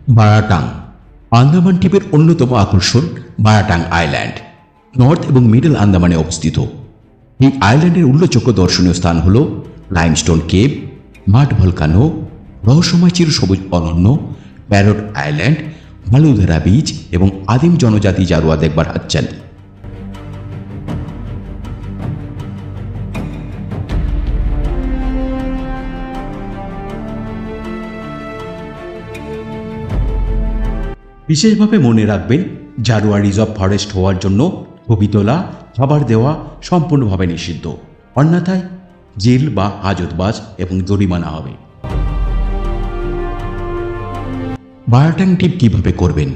বারাটাং আন্দামান দ্বীপের অন্যতম আকর্ষণ বারাটাং আইল্যান্ড নর্থ এবং মিডল আন্দামানে অবস্থিত। এই আইল্যান্ডের উল্লেখযোগ্য দর্শনীয় স্থান হল লাইমস্টোন কেভ, মাড ভলকানো, রহস্যময় চিরসবুজ অরণ্য, প্যারট আইল্যান্ড, মালুধেরা বিচ এবং আদিম জনজাতি জারোয়া দেখবার হাতছানি। বিশেষভাবে মনে রাখবেন, জারোয়া রিজার্ভ ফরেস্ট হওয়ার জন্য ছবি তোলা, খাবার দেওয়া সম্পূর্ণভাবে নিষিদ্ধ, অন্যথায় জেল বা হাজতবাস এবং জরিমানা হবে। বারাটাং ট্রিপ কিভাবে করবেন?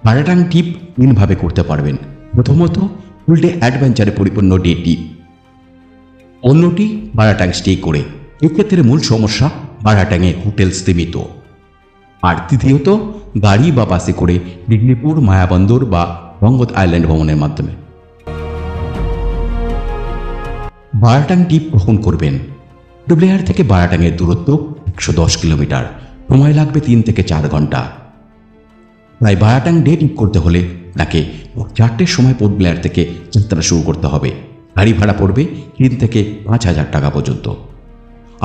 বারাটাং ট্রিপ তিনভাবে করতে পারবেন। প্রথমত, ফুল ডে অ্যাডভেঞ্চারে পরিপূর্ণ ডে ট্রিপ। অন্যটি বারাটাং স্টে করে। এক্ষেত্রে মূল সমস্যা বারাটাংয়ে হোটেল সীমিত। আর তৃতীয়ত, গাড়ি বা বাসে করে ডিগলিপুর, মায়াবন্দর বা রঙ্গত আইল্যান্ড ভ্রমণের মাধ্যমে। বারাটাং ট্রিপ কখন করবেন? ডুবলেয়ার থেকে বারাটাংয়ের দূরত্ব 110 কিলোমিটার, সময় লাগবে 3 থেকে 4 ঘন্টা। তাই বারাটাং ডে ট্রিপ করতে হলে আপনাকে 4টের সময় পোর্ট ব্লেয়ার থেকে যাত্রা শুরু করতে হবে। গাড়ি ভাড়া পড়বে 3 থেকে 5,000 টাকা পর্যন্ত।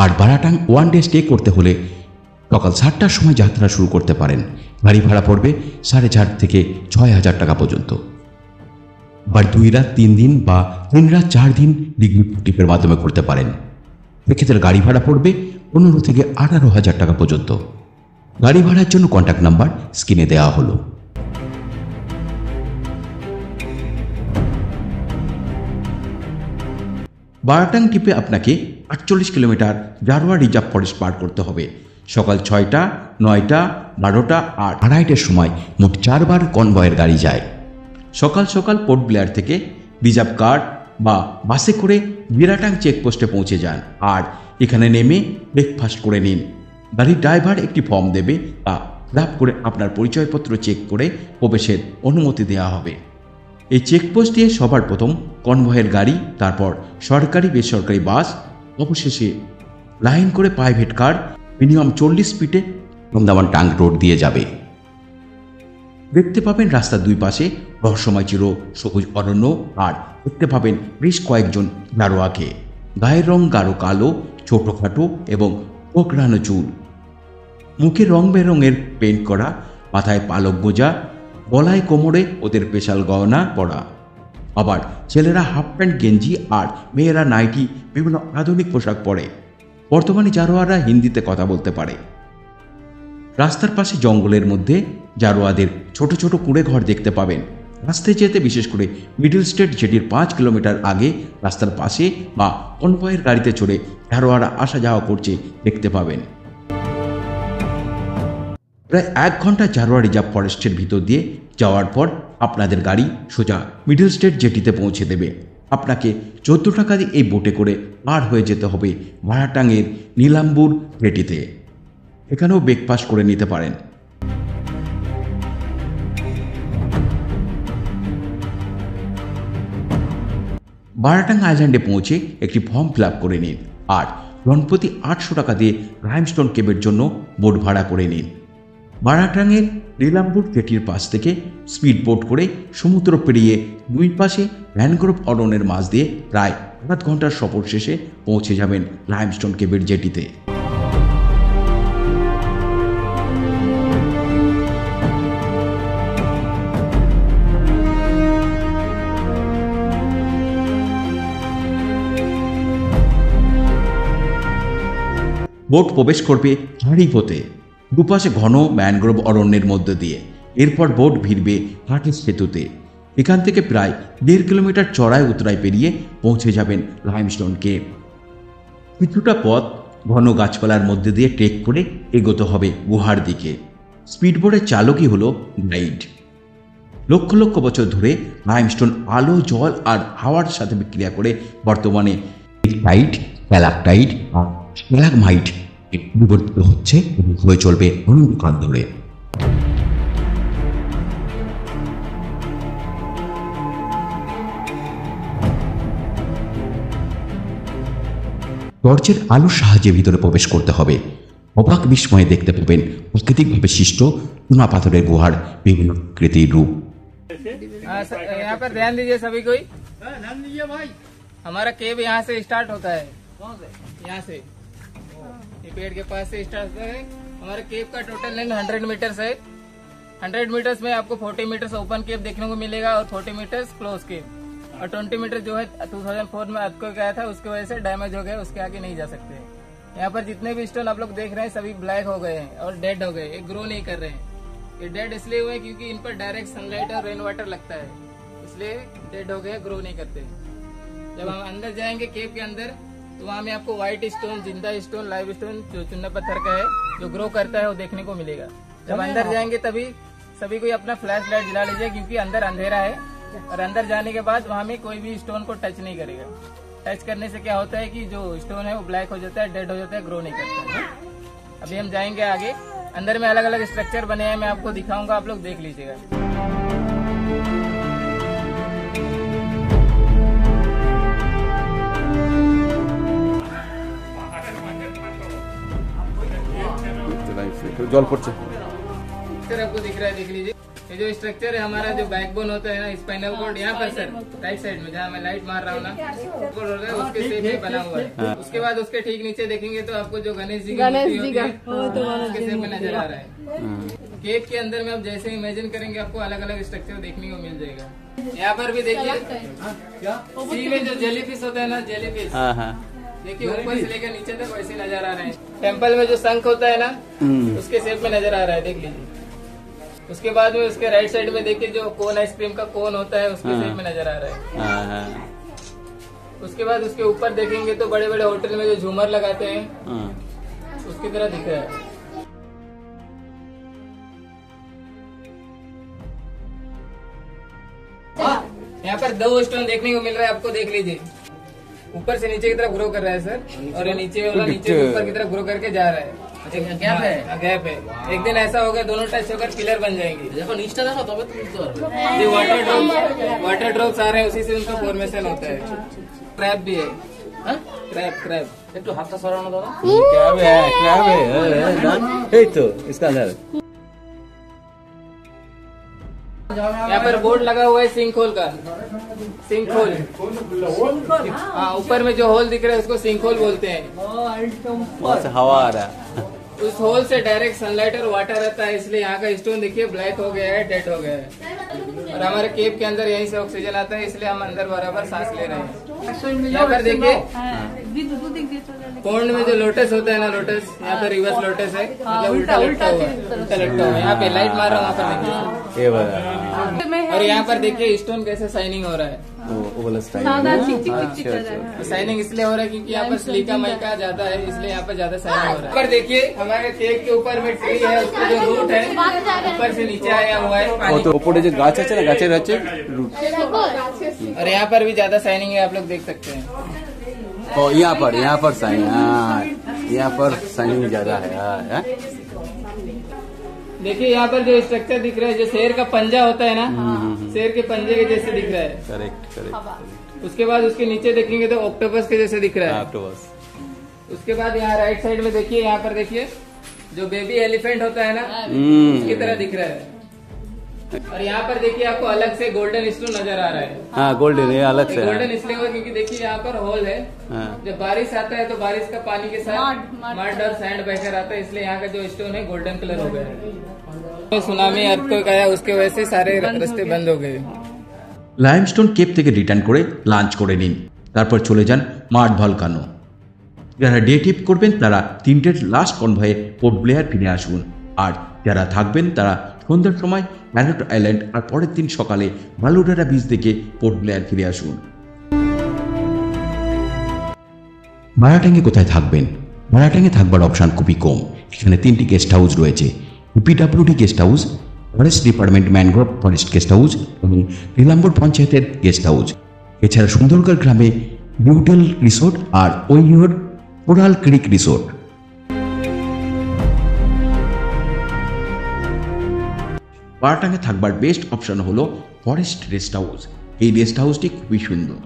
আর বারাটাং ওয়ান ডে স্টে করতে হলে সকাল 7টার সময় যাত্রা শুরু করতে পারেন। গাড়ি ভাড়া পড়বে 4,500 থেকে 6,000 টাকা পর্যন্ত। আবার 2 রাত 3 দিন বা 3 রাত 4 দিন ডিগলিপুর ট্রিপের মাধ্যমে করতে পারেন। এক্ষেত্রে গাড়ি ভাড়া পড়বে 15 থেকে 18,000 টাকা পর্যন্ত। গাড়ি ভাড়ার জন্য কন্ট্যাক্ট নাম্বার স্ক্রিনে দেওয়া হলো। বারাটাং ট্রিপে আপনাকে 48 কিলোমিটার জারোয়া রিজার্ভ ফরেস্ট পার করতে হবে। সকাল 6টা, 9টা, 12টা আর 2:30টার সময় মোট 4 বার কনভয়ের গাড়ি যায়। সকাল সকাল পোর্ট ব্লেয়ার থেকে রিজার্ভ কার বা বাসে করে বিরাটাং চেকপোস্টে পৌঁছে যান আর এখানে নেমে ব্রেকফাস্ট করে নিন। গাড়ির ড্রাইভার একটি ফর্ম দেবে, তা ফিল আপ করে আপনার পরিচয়পত্র চেক করে প্রবেশের অনুমতি দেওয়া হবে। এই চেকপোস্ট দিয়ে সবার প্রথম কনভয়ের গাড়ি, তারপর সরকারি বেসরকারি বাস, অবশেষে লাইন করে প্রাইভেট কার মিনিমাম 40 ফিটে আন্দামান টাং রোড দিয়ে যাবে। দেখতে পাবেন রাস্তার দুই পাশে রহস্যময় চির সবুজ অরণ্য আর দেখতে পাবেন বেশ কয়েকজন জারোয়াকে। গায়ের রং গাঢ় কালো, ছোটখাটো এবং কোকড়ানো চুল, মুখে রং বেরঙের পেন্ট করা, মাথায় পালক গোজা, গলায় কোমরে ওদের স্পেশাল গহনা পরা। আবার ছেলেরা হাফ প্যান্ট গেঞ্জি আর মেয়েরা নাইটি, বিভিন্ন আধুনিক পোশাক পরে। বর্তমানে জারোয়ারা হিন্দিতে কথা বলতে পারে। রাস্তার পাশে জঙ্গলের মধ্যে জারোয়াদের ছোট ছোট কুঁড়ে ঘর দেখতে পাবেন। রাস্তায় যেতে বিশেষ করে মিডল স্টেট জেটির 5 কিলোমিটার আগে রাস্তার পাশে বা কনভয়ের গাড়িতে চড়ে জারোয়ারা আসা যাওয়া করছে দেখতে পাবেন। প্রায় 1 ঘন্টা জারোয়া রিজার্ভ ফরেস্টের ভিতর দিয়ে যাওয়ার পর আপনাদের গাড়ি সোজা মিডল স্টেট জেটিতে পৌঁছে দেবে। আপনাকে 14 টাকা দিয়ে এই বোটে করে পার হয়ে যেতে হবে বারাটাংয়ের নীলাম্বুর জেটিতে। এখানেও ব্রেকফাস্ট করে নিতে পারেন। বারাটাং আইল্যান্ডে পৌঁছে একটি ফর্ম ফিল আপ করে নিন আর জনপ্রতি 800 টাকা দিয়ে লাইমস্টোন কেভের জন্য বোট ভাড়া করে নিন। বারাটাংয়ের নীলাম্বুর জেটির পাশ থেকে স্পিড বোট করে সমুদ্র পেরিয়ে দুই পাশে ম্যানগ্রোভ অরণ্যের মাঝ দিয়ে প্রায় 8 ঘন্টার সফর শেষে পৌঁছে যাবেন লাইমস্টোন কেভের জেটিতে। বোট প্রবেশ করবে খাঁড়ি পথে, দুপাশে ঘন ম্যানগ্রোভ অরণ্যের মধ্য দিয়ে। এরপর বোট ভিড়বে হাটের সেতুতে। এখান থেকে প্রায় 1.5 কিলোমিটার চড়াই উতরাই পেরিয়ে পৌঁছে যাবেন লাইমস্টোন কেভ। কিছুটা পথ ঘন গাছপালার মধ্যে দিয়ে ট্রেক করে এগোতে হবে গুহার দিকে। স্পিডবোটের চালকই হলো গাইড। লক্ষ লক্ষ বছর ধরে লাইমস্টোন আলো, জল আর হাওয়ার সাথে বিক্রিয়া করে বর্তমানে টাইট, স্ট্যালাকটাইট আর স্ট্যালাগমাইট বিবর্তিত হচ্ছে এবং হয়ে চলবে অনন্তকাল ধরে। টর্চের আলোর সাহায্যে ভিতরে প্রবেশ করতে হবে। অবাক বিস্ময়ে দেখতে পাবেন প্রাকৃতিকভাবে সৃষ্ট চুনা পাথরের গুহার বিভিন্ন আকৃতির রূপ। यहाँ पर ध्यान दीजिए सभी कोई, भाई हमारा केव यहाँ से स्टार्ट होता है, यहाँ से ये पेड़ के पास से स्टार्ट होता है। हमारे केव का टोटल लेंथ 100 मीटर्स है। 100 मीटर्स में आपको 40 मीटर्स ओपन केव देखने को मिलेगा और 40 मीटर्स क्लोज केव, और 20 मीटर जो है 2004 में अर्थक्वेक आया था उसकी वजह से डैमेज हो गया, उसके आगे नहीं जा सकते। यहाँ पर जितने भी स्टोन आप लोग देख रहे हैं सभी ब्लैक हो गए हैं और डेड हो गए, ये ग्रो नहीं कर रहे हैं। ये डेड इसलिए हुए क्योंकि इन पर डायरेक्ट सनलाइट और रेन वाटर लगता है, इसलिए डेड हो गए, ग्रो नहीं करते। जब हम अंदर जाएंगे केव के अंदर तो वहाँ में आपको व्हाइट स्टोन, जिंदा स्टोन, लाइव स्टोन जो चुन्ना पत्थर का है जो ग्रो करता है वो देखने को मिलेगा। जब अंदर जाएंगे तभी सभी को अपना फ्लैश लाइट जला लीजिए क्योंकि अंदर अंधेरा है, और अंदर जाने के बाद वहाँ में कोई भी स्टोन को टच नहीं करेगा। टच करने से क्या होता है कि जो स्टोन है वो ब्लैक हो जाता है, डेड हो जाता है, ग्रो नहीं करता है। अभी हम जाएंगे आगे, अंदर में अलग अलग स्ट्रक्चर बने हैं, मैं आपको दिखाऊंगा, आप लोग देख लीजिएगा। जल पड़ছে सर आपको दिख रहा है, देख लीजिए। ये जो स्ट्रक्चर है हमारा, जो बैकबोन होता है ना, स्पाइनल कॉर्ड यहाँ पर सर राइट साइड में जहाँ मैं लाइट मार रहा हूँ ना, उसके शेप में बना हुआ है। उसके बाद उसके ठीक नीचे देखेंगे तो आपको जो गणेश जी का उसके शेप में नजर आ रहा है। केव के अंदर में आप जैसे इमेजिन करेंगे आपको अलग अलग स्ट्रक्चर देखने को मिल जाएगा। यहाँ पर भी देखिए सी में जो जेलीफिश होता है ना, जेलीफिश देखिए ऊपर से लेकर नीचे तक वैसे नजर आ रहे हैं। टेम्पल में जो शंख होता है ना उसके शेप में नजर आ रहा है, देख लीजिए। उसके बाद में उसके राइट साइड में देखिए जो कोन आइसक्रीम का कोन होता है उसके शेप में नजर आ रहा है। उसके बाद उसके ऊपर देखेंगे तो बड़े बड़े होटल में जो झूमर लगाते हैं उसकी तरह दिख रहा है। यहाँ पर 2 स्टोन देखने को मिल रहा है आपको, देख लीजिए। ऊपर से नीचे की तरफ ग्रो कर रहा है सर, और ये नीचे वाला नीचे से ऊपर की तरफ ग्रो करके जा रहा है। गैप है, गैप है। एक दिन ऐसा होगा दोनों टच होकर पिलर बन जाएंगे। वाटर ड्रॉप्स आ रहे हैं, उसी से उनका फॉर्मेशन होता है। क्रैब भी है, क्रैब एक तो हाथ का सराना दादा, क्रैब है तो इसका अंदर। यहाँ पर बोर्ड लगा हुआ है सिंक होल का, सिंक होल। हाँ, ऊपर में जो होल दिख रहा है उसको सिंक होल बोलते हैं। वहाँ से हवा आ रहा है, उस होल से डायरेक्ट सनलाइट और वाटर आता है, इसलिए यहाँ का स्टोन देखिए ब्लैक हो गया है, डेड हो गया है। और हमारे केव के अंदर यहीं से ऑक्सीजन आता है, इसलिए हम अंदर बराबर सांस ले रहे हैं। यहाँ पर देखिए पौंड में जो लोटस होता है ना, लोटस यहाँ पर रिवर्स लोटस है, मतलब उल्टा लटका हुआ है। यहाँ पे लाइट मार रहा हूँ, वहाँ पर देखिए। और यहाँ पर देखिए स्टोन कैसे शाइनिंग हो रहा है। शाइनिंग इसलिए हो रहा है क्योंकि यहाँ पर सिलिका माइका ज्यादा है, इसलिए यहाँ पर ज्यादा शाइनिंग हो रहा है। ऊपर देखिए हमारे केक के ऊपर में ट्री है, उसका जो रूट है ऊपर से नीचे आया हुआ है पानी। और यहाँ पर भी ज्यादा शाइनिंग है, आप लोग देख सकते हैं। यहाँ पर शाइनिंग ज्यादा है। देखिए यहाँ पर जो स्ट्रक्चर दिख रहा है, जो शेर का पंजा होता है ना, शेर के पंजे के जैसे दिख रहा है। करेक्ट। उसके बाद उसके नीचे देखेंगे तो ऑक्टोपस के जैसे दिख रहा है। ऑक्टोपस। उसके बाद यहाँ राइट साइड में देखिए, यहाँ पर देखिए जो बेबी एलिफेंट होता है ना, उसकी तरह दिख रहा है। और यहाँ पर देखिए आपको अलग से गोल्डन स्टोन नजर आ रहा है। हाँ, गोल्डन है, अलग से गोल्डन इसलिए हुआ क्योंकि देखिए यहाँ पर होल है। जब बारिश आता है तो बारिश का पानी के साथ मड और सैंड बहकर आता है, इसलिए यहाँ का जो स्टोन है गोल्डन कलर हो गया है। सुनामी अर्थक्वेक आया, उसके वजह से सारे रास्ते बंद हो गए। লাইমস্টোন কেভ থেকে রিটার্ন করে লাঞ্চ করে নিন, তারপর চলে যান মার্ট ভলকানো। যারা ডে ট্রিপ করবেন তারা 3টের লাস্ট কনভয়ে পোর্ট ব্লেয়ার ফিরে আসুন, আর যারা থাকবেন তারা সন্ধ্যার সময় ম্যারোট আইল্যান্ড আর পরের দিন সকালে বালুডারা বিচ থেকে পোর্ট ব্লেয়ার ফিরে আসুন। মারাটাঙ্গে কোথায় থাকবেন? মারাটাঙ্গে থাকবার অপশান খুবই কম। এখানে 3টি গেস্ট হাউস রয়েছে, UPWD guest house, forest department mangrove forest guest house এবং নীলাম্বর পঞ্চায়েতের গেস্ট হাউস। এছাড়া সুন্দরগড় গ্রামে নিউডেল রিসোর্ট আর ওইয়র কোরাল ক্রিক রিসোর্ট। মারাটাঙ্গে থাকবার বেস্ট অপশন হলো ফরেস্ট রেস্ট হাউস। এই রেস্ট হাউসটি খুবই সুন্দর।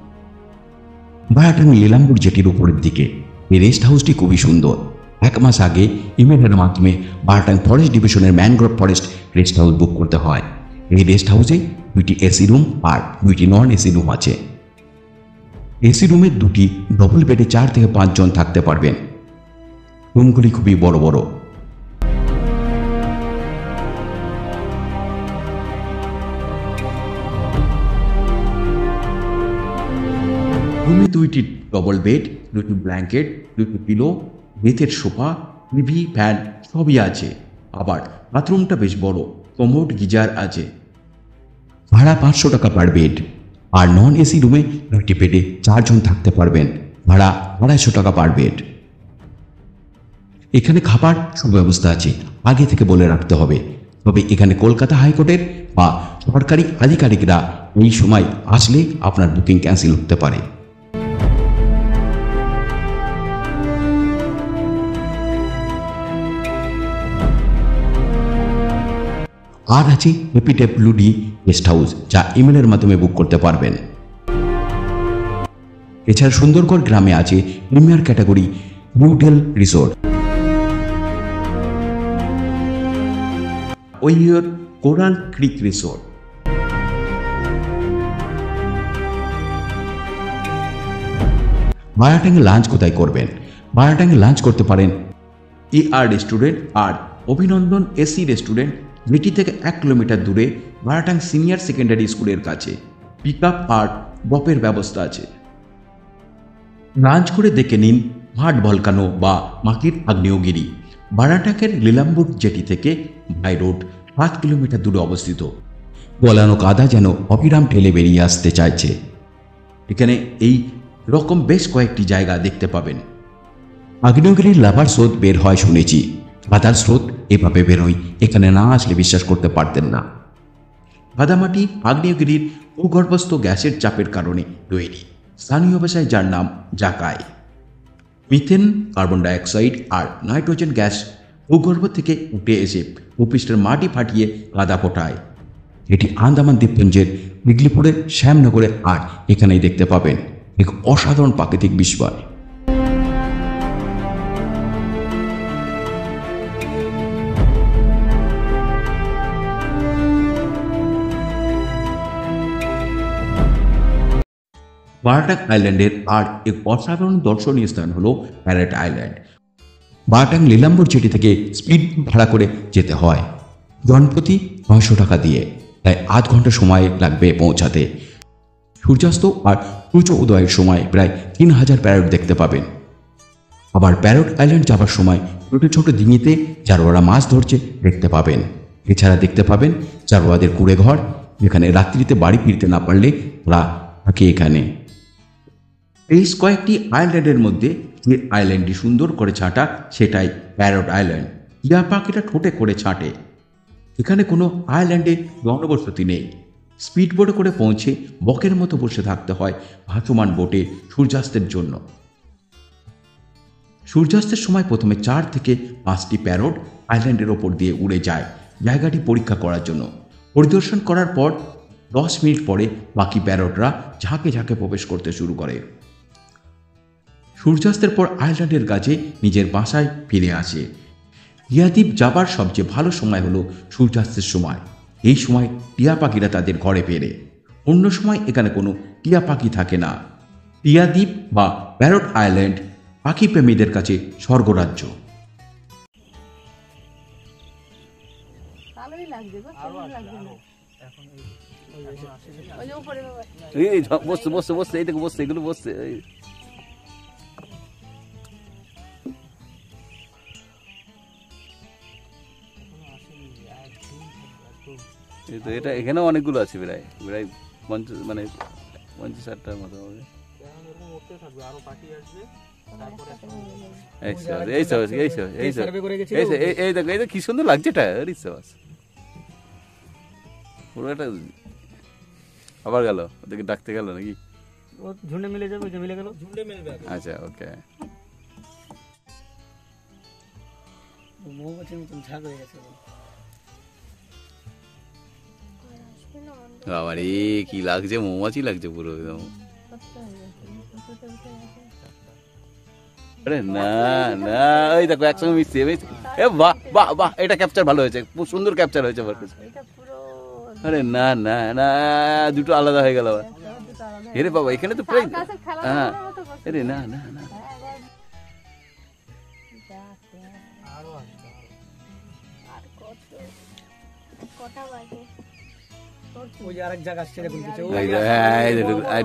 মারাটাঙ্গে নীলাম্বর জেটির উপরের দিকে এই রেস্ট হাউসটি খুবই সুন্দর। 1 মাস আগে ইমেলের মাধ্যমে বারাটাং ফরেস্ট ডিভিশনের ম্যানগ্রোভ ফরেস্ট রেস্ট হাউস বুক করতে হয়। এই রেস্ট হাউসে 2টি এসি রুম আর 2টি নন এসি রুম আছে। এসি রুমে 2টি ডবল বেডে 4 থেকে 5 জন থাকতে পারবেন। রুমগুলি খুবই বড় বড়। রুমে 2টি ডবল বেড, 2টি ব্ল্যাঙ্কেট, 2টি পিলো, বেতের সোফা, টিভি, ফ্যান সবই আছে। আবার বাথরুমটা বেশ বড়, কমোড, গিজার আছে। ভাড়া 500 টাকা পার বেড। আর নন এসি রুমে 2টি বেডে 4 জন থাকতে পারবেন। ভাড়া 250 টাকা পার বেড। এখানে খাবার সুব্যবস্থা আছে, আগে থেকে বলে রাখতে হবে। তবে এখানে কলকাতা হাইকোর্টের বা সরকারি আধিকারিকরা এই সময় আসলে আপনার বুকিং ক্যান্সেল হতে পারে। আর আছে এপিডব্লিউডি গেস্ট হাউস, যা ইমেলের মাধ্যমে বুক করতে পারবেন। এছাড়া সুন্দরগড় গ্রামে আছে প্রিমিয়ার ক্যাটাগরি নিউডেল রিসোর্ট, ওইয়র কোরাল ক্রিক রিসোর্ট। বারাটাঙ্গে লাঞ্চ কোথায় করবেন? বারাটাঙ্গে লাঞ্চ করতে পারেন ER রেস্টুরেন্ট আর অভিনন্দন এসি রেস্টুরেন্ট, যেটি থেকে 1 কিলোমিটার দূরে বারাটাং সিনিয়র সেকেন্ডারি স্কুলের কাছে। পিক আপ আর ড্রপের ব্যবস্থা আছে। লাঞ্চ করে দেখে নিন ভাট ভলকানো বা মাকির আগ্নেয়গিরি। বারাটাকের লীলাম্বুর জেটি থেকে বাই রোড 5 কিলোমিটার দূরে অবস্থিত। গলানো কাদা যেন অবিরাম ঠেলে বেরিয়ে আসতে চাইছে। এখানে এই রকম বেশ কয়েকটি জায়গা দেখতে পাবেন। আগ্নেয়গিরির লাভার স্রোত বের হয় শুনেছি, কাদার স্রোত এভাবে বেরোয়, এখানে না আসলে বিশ্বাস করতে পারতেন না। কাদামাটি আগ্নেয়গিরির ভূগর্ভস্থ গ্যাসের চাপের কারণে তৈরি, স্থানীয় ভাষায় যার নাম জাকায়। মিথেন, কার্বন ডাইঅক্সাইড আর নাইট্রোজেন গ্যাস ভূগর্ভ থেকে উঠে এসে ভূপৃষ্ঠের মাটি ফাটিয়ে কাদা ফোটায়। এটি আন্দামান দ্বীপপুঞ্জের বিগলিপুরের শ্যামনগরে আর এখানেই দেখতে পাবেন। এক অসাধারণ প্রাকৃতিক বিস্ময়। বারাটাং আইল্যান্ডের আর এক অসাধারণ দর্শনীয় স্থান হলো প্যারেট আইল্যান্ড। বারাটাং লীলাম্বর জেটি থেকে স্পিড ভাড়া করে যেতে হয় জনপ্রতি 900 টাকা দিয়ে, তাই আধ ঘন্টা সময় লাগবে পৌঁছাতে। সূর্যাস্ত আর সূর্য উদয়ের সময় প্রায় 3000 প্যারট দেখতে পাবেন। আবার প্যারট আইল্যান্ড যাবার সময় ছোট ছোট ডিঙিতে জারোয়ারা মাছ ধরছে দেখতে পাবেন। এছাড়া দেখতে পাবেন জারোয়াদের কুড়ে ঘর, যেখানে রাত্রিতে বাড়ি ফিরতে না পারলে ওরা থাকে এখানে। বেশ কয়েকটি আইল্যান্ডের মধ্যে যে আইল্যান্ডটি সুন্দর করে ছাঁটা সেটাই প্যারট আইল্যান্ড। টিয়া পাখিটা ঠোঁটে করে ছাঁটে। এখানে কোনো আইল্যান্ডে জনবসতি নেই। স্পিড বোটে করে পৌঁছে বকের মতো বসে থাকতে হয় ভাসমান বোটে সূর্যাস্তের জন্য। সূর্যাস্তের সময় প্রথমে 4 থেকে 5টি প্যারট আইল্যান্ডের ওপর দিয়ে উড়ে যায় জায়গাটি পরীক্ষা করার জন্য। পরিদর্শন করার পর 10 মিনিট পরে বাকি প্যারটরা ঝাঁকে ঝাঁকে প্রবেশ করতে শুরু করে। সূর্যাস্তের পর আইল্যান্ডের কাছে নিজের বাসায় ফিরে আসে। টিয়াদ্বীপ যাবার সবচেয়ে ভালো সময় হলো সূর্যাস্তের সময়। এই সময় টিয়া পাখিরা তাদের ঘরে ফেরে। অন্য সময় এখানে কোনো টিয়া পাখি থাকে না। টিয়াদ্বীপ বা প্যারট আইল্যান্ড পাখি প্রেমীদের কাছে স্বর্গরাজ্য। এই বসছে বসছে বসছে, এই দেখো বসছে, এগুলো বসছে। এই তো এটা এখানেও অনেকগুলো আছে, প্রায় প্রায় 50-60টার মতো হবে। এই দেখো কি সুন্দর লাগছে এটা। পুরো একটা আবার গেল, ওদেরকে ডাকতে গেল নাকি? ঝুন্ডে মিলে যাবে, যে মিলে গেল ঝুন্ডে মিলবে। আচ্ছা, ওকে। মৌমাছির মতন ঝাঁক হয়ে গেছে। বাবারে কি লাগছে, মৌমাছি লাগছে পুরো একদম। আরে না না, ওই দেখো একসঙ্গে মিশছে। এ বাহ বাহ বাহ, এটা ক্যাপচার ভালো হয়েছে, খুব সুন্দর ক্যাপচার হয়েছে আমার কাছে। আরে না না না, দুটো আলাদা হয়ে গেল আবার। এরে বাবা, এখানে তো প্রায়, হ্যাঁ, আরে না না না,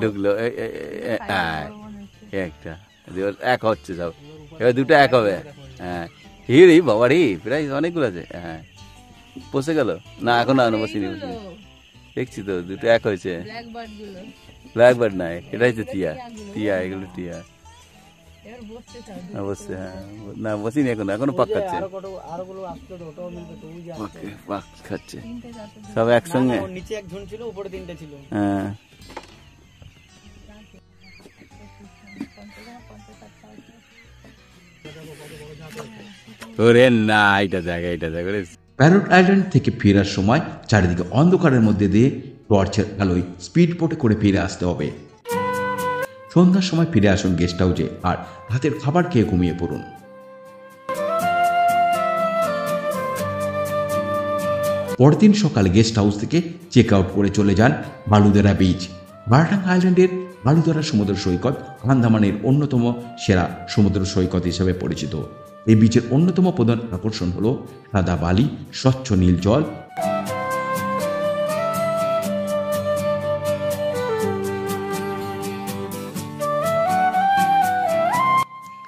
ঢুকলো একটা, এক হচ্ছে সব, এবার দুটো এক হবে। হ্যাঁ, হিড়ি বাবা রে, প্রায় অনেকগুলো আছে। হ্যাঁ, পচে গেল না, এখন না বসিনি, দেখছি তো দুটো এক হয়েছে। ব্ল্যাকবার্ড নাই, এটাই তো টিয়া, টিয়া এগুলো টিয়া অবশ্যই। হ্যাঁ না, বসিনি এখনো, এখনো পাক খাচ্ছে, পাক খাচ্ছে সব একসঙ্গে। হ্যাঁ, ওরে না, এটা জায়গা, এটা জায়গা। প্যারট আইল্যান্ড থেকে ফেরার সময় চারিদিকে অন্ধকারের মধ্যে দিয়ে টর্চের আলোয় স্পিড বোটে করে ফিরে আসতে হবে। সন্ধ্যার সময় ফিরে আসুন গেস্ট হাউসে আর রাতের খাবার খেয়ে ঘুমিয়ে পড়ুন। পরের দিন সকালে গেস্ট হাউস থেকে চেক আউট করে চলে যান বালুদেরা বিচ। বারাটাং আইল্যান্ডের বালুদেরা সমুদ্র সৈকত আন্দামানের অন্যতম সেরা সমুদ্র সৈকত হিসেবে পরিচিত। এই বিচের অন্যতম প্রধান আকর্ষণ হল সাদা বালি, স্বচ্ছ নীল জল,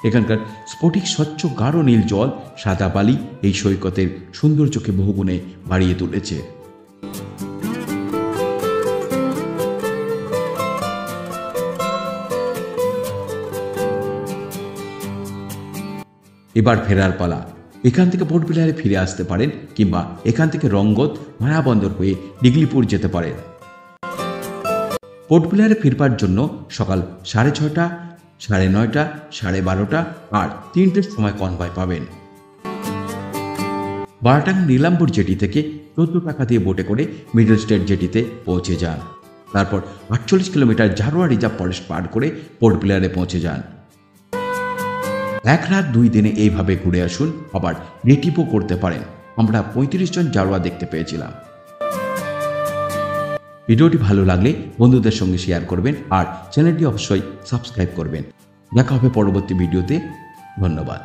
এখানকার স্ফটিক স্বচ্ছ গাঢ় নীল জল, সাদা বালি এই সৈকতের সৌন্দর্যকে বহুগুণে বাড়িয়ে তুলেছে। এবার ফেরার পালা। এখান থেকে পোর্ট ব্লেয়ারে ফিরে আসতে পারেন কিংবা এখান থেকে রঙ্গত, মায়াবন্দর হয়ে ডিগলিপুর যেতে পারেন। পোর্ট ব্লেয়ারে ফিরবার জন্য সকাল 6:30, 9:30, 12:30 আর 3টের সময় কনভয় পাবেন। বারাটাং নীলাম্বুর জেটি থেকে 14 টাকা দিয়ে বোটে করে মিডল স্টেট জেটিতে পৌঁছে যান। তারপর 48 কিলোমিটার জারোয়া রিজার্ভ ফরেস্ট পার করে পোর্ট ব্লেয়ারে পৌঁছে যান। 1 রাত 2 দিনে এইভাবে ঘুরে আসুন, আবার ডে ট্রিপও করতে পারেন। আমরা 35 জন জারোয়া দেখতে পেয়েছিলাম। ভিডিওটি ভালো লাগলে বন্ধুদের সঙ্গে শেয়ার করবেন আর চ্যানেলটি অবশ্যই সাবস্ক্রাইব করবেন। দেখা হবে পরবর্তী ভিডিওতে। ধন্যবাদ।